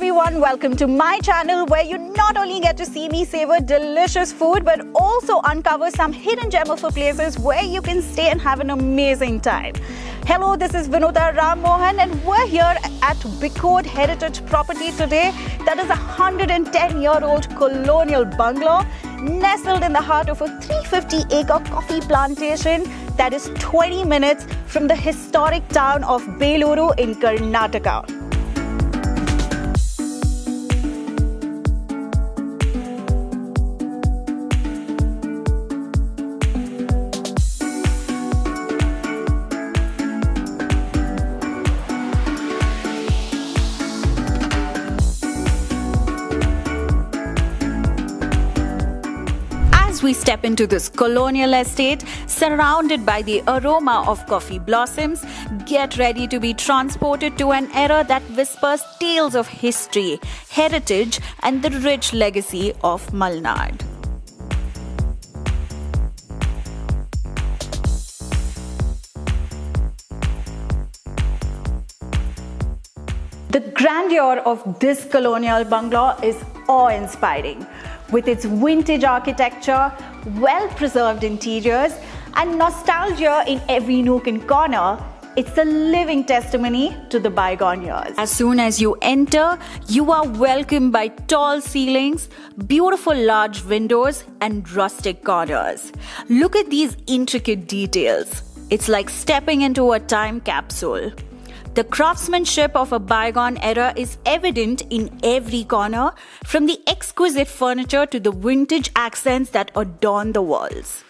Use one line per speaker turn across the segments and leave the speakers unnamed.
everyone, welcome to my channel where you not only get to see me savor delicious food but also uncover some hidden gem of places where you can stay and have an amazing time. Hello, this is Vinutha Ram Mohan and we're here at Biccode Heritage Property today. That is a 110-year-old colonial bungalow nestled in the heart of a 350-acre coffee plantation that is 20 minutes from the historic town of Beluru in Karnataka. We step into this colonial estate surrounded by the aroma of coffee blossoms. Get ready to be transported to an era that whispers tales of history, heritage, and the rich legacy of Malnad. The grandeur of this colonial bungalow is awe-inspiring. With its vintage architecture, well-preserved interiors, and nostalgia in every nook and corner, it's a living testimony to the bygone years. As soon as you enter, you are welcomed by tall ceilings, beautiful large windows, and rustic corners. Look at these intricate details. It's like stepping into a time capsule. The craftsmanship of a bygone era is evident in every corner, from the exquisite furniture to the vintage accents that adorn the walls.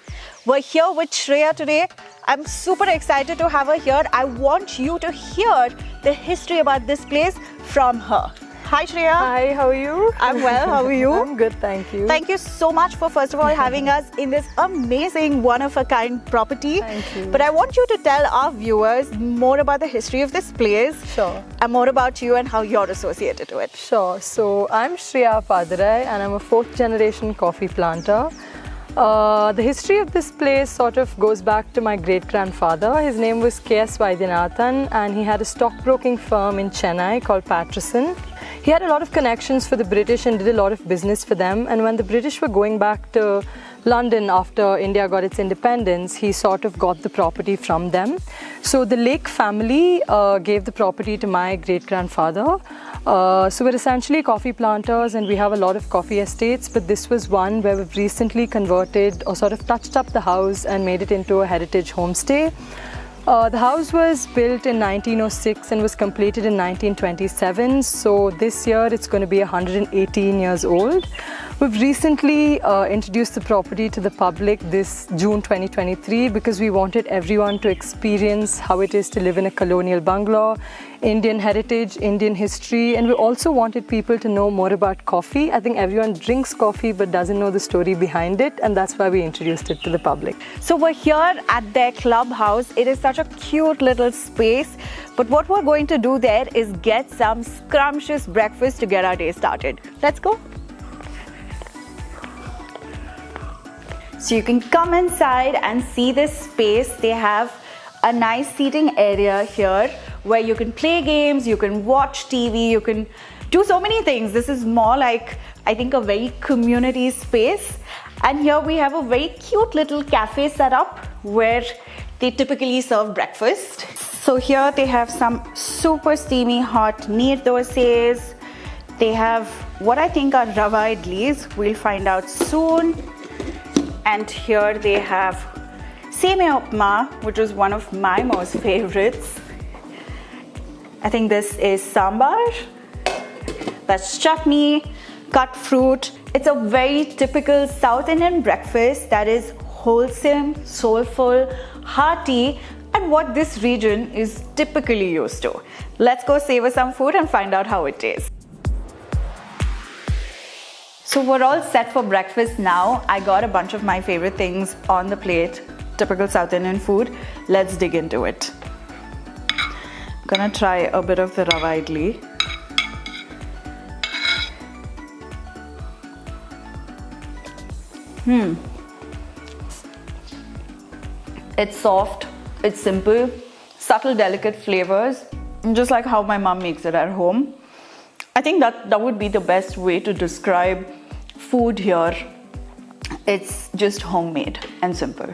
We're here with Shreya today. I'm super excited to have her here. I want you to hear the history about this place from her. Hi Shreya.
Hi, how are you?
I'm well, how are you?
I'm good, thank you.
Thank you so much for first of all having us in this amazing one-of-a-kind property.
Thank you.
But I want you to tell our viewers more about the history of this place.
Sure.
And more about you and how you're associated to it.
Sure. So I'm Shreya Padarai and I'm a fourth generation coffee planter. The history of this place sort of goes back to my great-grandfather. His name was K.S. Vaidyanathan and he had a stockbroking firm in Chennai called Patterson. He had a lot of connections for the British and did a lot of business for them. And when the British were going back to London after India got its independence, he sort of got the property from them. So the Lake family gave the property to my great-grandfather. So we're essentially coffee planters and we have a lot of coffee estates, but this was one where we've recently converted or sort of touched up the house and made it into a heritage homestay. The house was built in 1906 and was completed in 1927. So this year it's going to be 118 years old. We've recently introduced the property to the public this June 2023 because we wanted everyone to experience how it is to live in a colonial bungalow, Indian heritage, Indian history, and we also wanted people to know more about coffee. I think everyone drinks coffee but doesn't know the story behind it, and that's why we introduced it to the public.
So we're here at their clubhouse. It is such a cute little space, but what we're going to do there is get some scrumptious breakfast to get our day started. Let's go. So you can come inside and see this space. They have a nice seating area here where you can play games, you can watch TV, you can do so many things. This is more like, I think, a very community space. And here we have a very cute little cafe set up where they typically serve breakfast. So here they have some super steamy hot neer dosas. They have what I think are rava idlis. We'll find out soon. And here they have semia upma, which is one of my most favorites. I think this is sambar. That's chutney, cut fruit. It's a very typical South Indian breakfast that is wholesome, soulful, hearty, and what this region is typically used to. Let's go savor some food and find out how it tastes. So we're all set for breakfast now. I got a bunch of my favorite things on the plate, typical South Indian food. Let's dig into it. I'm gonna try a bit of the rava idli. It's soft, it's simple, subtle, delicate flavors, just like how my mom makes it at home. I think that would be the best way to describe food here. It's just homemade and simple.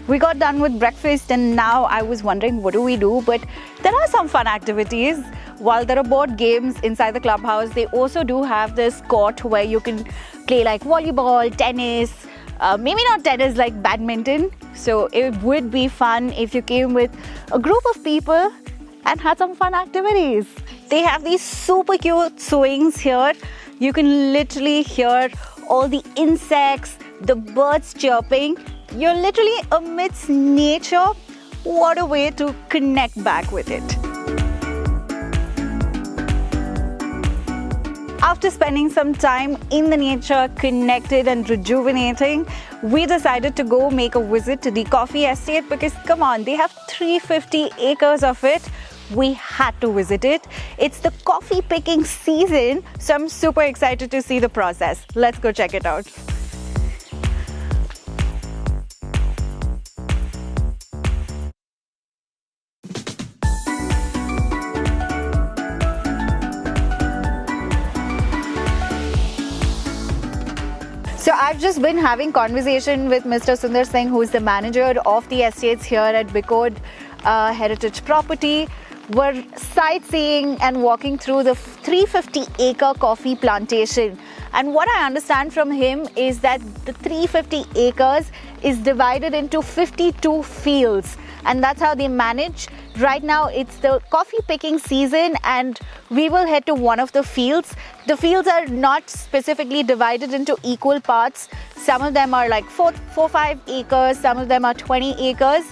We got done with breakfast and now I was wondering what do we do, but there are some fun activities. While there are board games inside the clubhouse, they also do have this court where you can play like volleyball, tennis, maybe not tennis, like badminton. So it would be fun if you came with a group of people and had some fun activities. They have these super cute swings here. You can literally hear all the insects, the birds chirping. You're literally amidst nature. What a way to connect back with it. After spending some time in the nature, connected and rejuvenating, we decided to go make a visit to the coffee estate because come on, they have 350 acres of it. We had to visit it. It's the coffee picking season, so I'm super excited to see the process. Let's go check it out. So I've just been having conversation with Mr. Sundar Singh, who is the manager of the estates here at Biccode Heritage Property. We're sightseeing and walking through the 350-acre coffee plantation. And what I understand from him is that the 350 acres is divided into 52 fields. And that's how they manage. Right now it's the coffee picking season and we will head to one of the fields. The fields are not specifically divided into equal parts. Some of them are like 4-5 acres, some of them are 20 acres.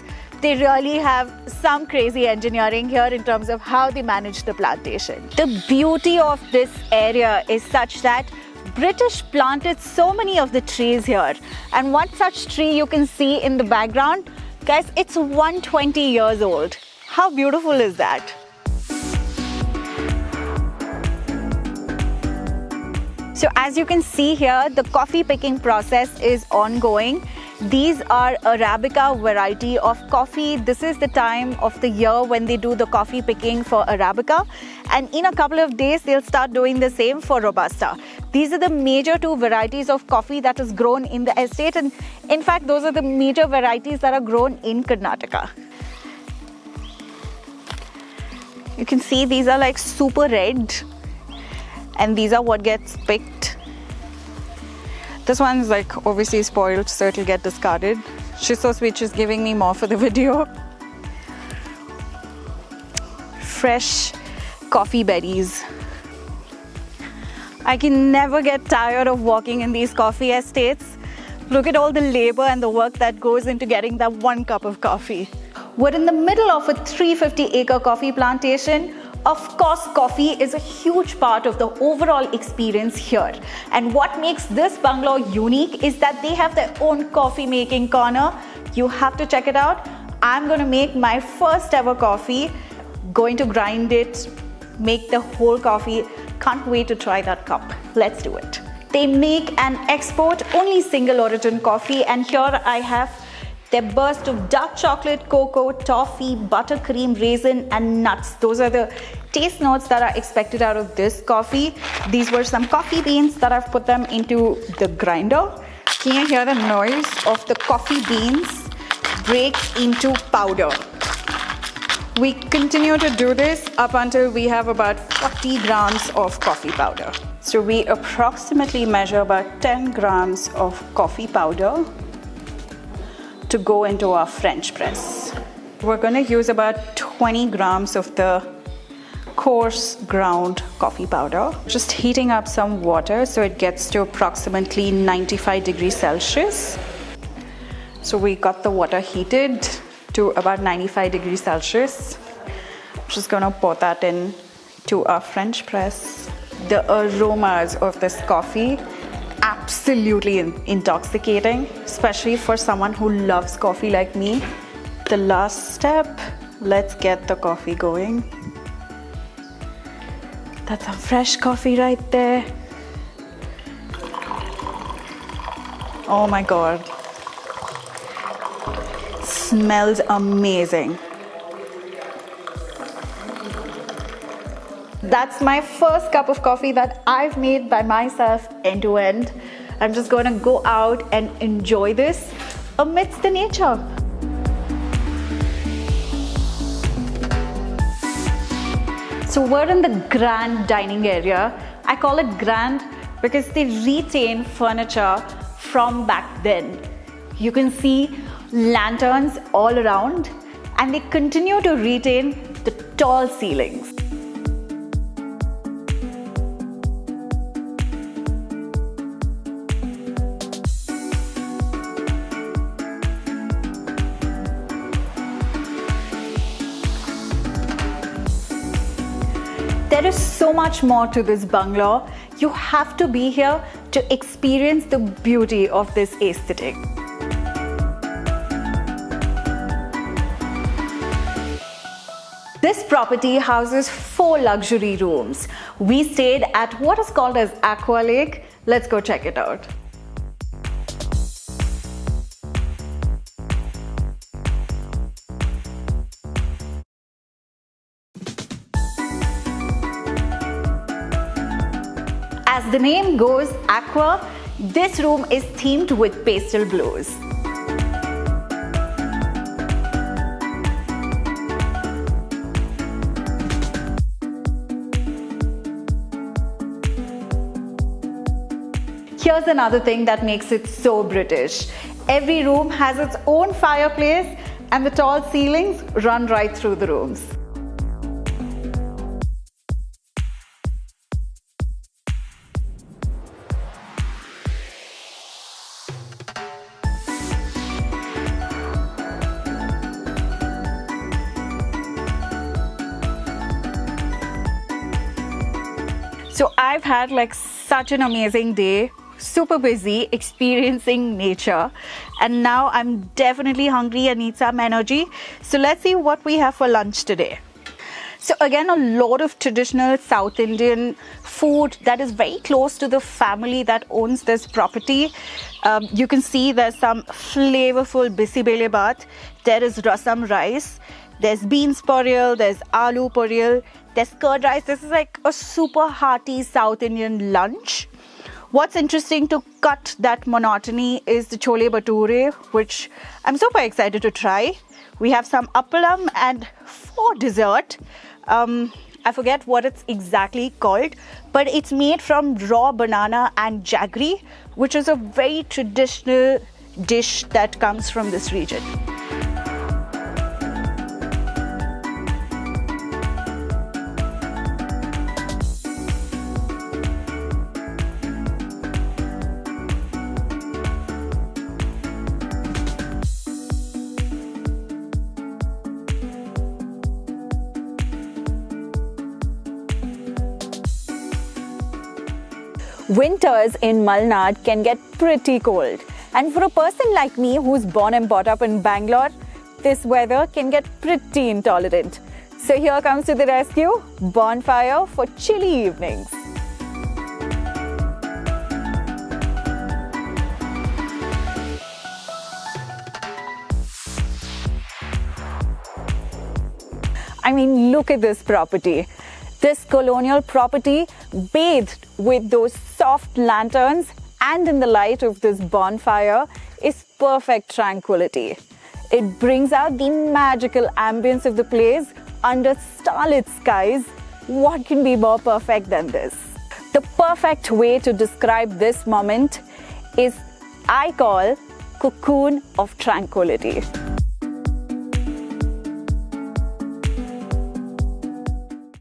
They really have some crazy engineering here in terms of how they manage the plantation. The beauty of this area is such that British planted so many of the trees here. And one such tree you can see in the background, guys, it's 120 years old. How beautiful is that? So as you can see here, the coffee picking process is ongoing. These are Arabica variety of coffee. This is the time of the year when they do the coffee picking for Arabica. And in a couple of days, they'll start doing the same for Robusta. These are the major two varieties of coffee that is grown in the estate. And in fact, those are the major varieties that are grown in Karnataka. You can see these are like super red. And these are what gets picked. This one's like obviously spoiled, so it'll get discarded. She's so sweet, she's giving me more for the video. Fresh coffee berries. I can never get tired of walking in these coffee estates. Look at all the labor and the work that goes into getting that one cup of coffee. We're in the middle of a 350-acre coffee plantation. Of course, coffee is a huge part of the overall experience here. And what makes this bungalow unique is that they have their own coffee making corner. You have to check it out. I'm going to make my first ever coffee, going to grind it, make the whole coffee. Can't wait to try that cup. Let's do it. They make and export only single origin coffee, and here I have their burst of dark chocolate, cocoa, toffee, buttercream, raisin, and nuts. Those are the taste notes that are expected out of this coffee. These were some coffee beans that I've put them into the grinder. Can you hear the noise of the coffee beans break into powder? We continue to do this up until we have about 40 grams of coffee powder. So we approximately measure about 10 grams of coffee powder to go into our French press. We're going to use about 20 grams of the coarse ground coffee powder. Just heating up some water so it gets to approximately 95 degrees Celsius. So we got the water heated to about 95 degrees Celsius. Just gonna pour that in to our French press. The aromas of this coffee, absolutely intoxicating, especially for someone who loves coffee like me. The last step, let's get the coffee going. That's some fresh coffee right there. Oh my God. smells amazing. That's my first cup of coffee that I've made by myself end to end. I'm just going to go out and enjoy this amidst the nature. So we're in the grand dining area. I call it grand because they retain furniture from back then. You can see lanterns all around, and they continue to retain the tall ceilings. There is so much more to this bungalow. You have to be here to experience the beauty of this aesthetic. This property houses 4 luxury rooms. We stayed at what is called as Aqua Lake. Let's go check it out. As the name goes, aqua, this room is themed with pastel blues. Here's another thing that makes it so British. Every room has its own fireplace, and the tall ceilings run right through the rooms. So I've had like such an amazing day, super busy, experiencing nature, and now I'm definitely hungry and need some energy. So let's see what we have for lunch today. So again, a lot of traditional South Indian food that is very close to the family that owns this property. You can see there's some flavorful bisi bele baat, there is rasam rice, there's beans poriyal, there's aloo poriyal, there's curd rice. This is like a super hearty South Indian lunch. What's interesting to cut that monotony is the chole bhature, which I'm super excited to try. We have some appalam, and for dessert, I forget what it's exactly called, but it's made from raw banana and jaggery, which is a very traditional dish that comes from this region. Winters in Malnad can get pretty cold, and for a person like me who's born and brought up in Bangalore, this weather can get pretty intolerant. So here comes to the rescue, Bonfire for chilly evenings. I mean, look at this property. This colonial property, bathed with those soft lanterns and in the light of this bonfire, is perfect tranquility. It brings out the magical ambience of the place under starlit skies. What can be more perfect than this? The perfect way to describe this moment is, I call, cocoon of tranquility.